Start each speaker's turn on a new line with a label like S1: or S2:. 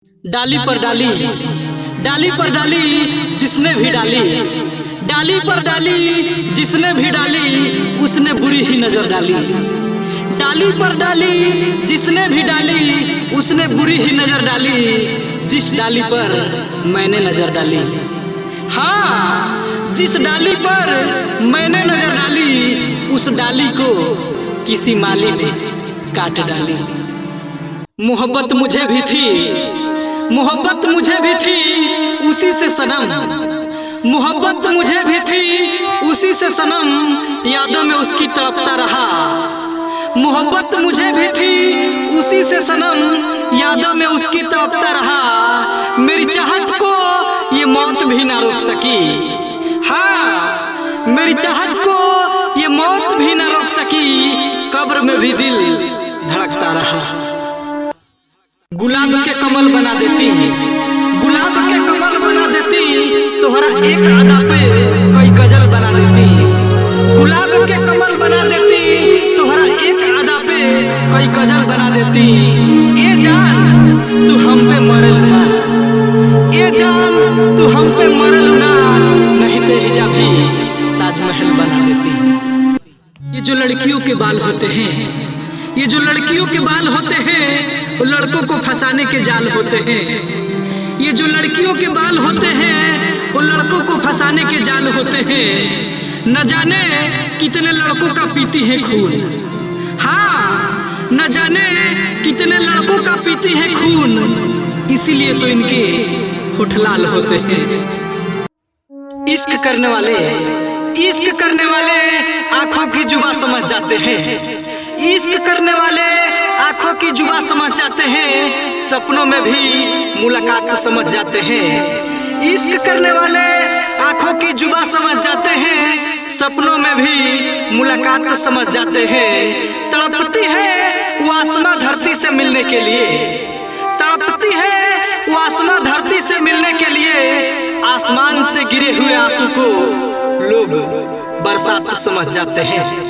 S1: डाली पर डाली, डाली पर डाली जिसने भी डाली, डाली पर डाली जिसने भी डाली उसने बुरी ही नजर डाली। डाली पर डाली जिसने भी डाली उसने बुरी ही नजर डाली। जिस डाली पर मैंने नजर डाली, हाँ जिस डाली पर मैंने नजर डाली उस डाली को किसी माली ने काट डाली। मोहब्बत मुझे भी थी, मोहब्बत मुझे भी थी उसी से सनम, मोहब्बत मुझे भी थी उसी से सनम, यादों में उसकी तड़पता रहा। मोहब्बत मुझे भी थी उसी से सनम, यादों में उसकी तड़पता रहा। मेरी चाहत को ये मौत भी ना रोक सकी, हाँ मेरी चाहत को ये मौत भी ना रोक सकी। कब्र में भी दिल धड़कता रहा। गुलाब के कमल बना देती, गुलाब के कमल बना देती, तोहरा एक अदा पे कोई गजल बना देती। गुलाब के कमल बना देती, तोहरा एक अदा पे कोई गजल बना देती। ए जान तू हम पे मरल ना, ए जान तू हम पे मरल ना, नहीं तो हिजा भी ताजमहल बना देती। ये जो लड़कियों के बाल होते हैं, ये जो लड़कियों के बाल होते हैं वो लड़कों को फंसाने के जाल होते हैं। ये जो लड़कियों के बाल होते हैं वो लड़कों को फंसाने के जाल होते हैं। न जाने कितने लड़कों का पीती है खून, हाँ न जाने कितने लड़कों का पीती है खून, इसीलिए तो इनके होठ लाल होते हैं। इश्क करने वाले, इश्क करने वाले आंखों की जुबां समझ जाते हैं। इश्क करने वाले आंखों की जुबां समझ जाते हैं, सपनों में भी मुलाकात समझ जाते हैं। इश्क करने वाले आंखों की जुबां समझ जाते हैं, सपनों में भी मुलाकात समझ जाते हैं। तड़पती है वो आसमां धरती से मिलने के लिए, तड़पती है वो आसमां धरती से मिलने के लिए। आसमान से गिरे हुए आंसू को लोग बरसात समझ जाते हैं।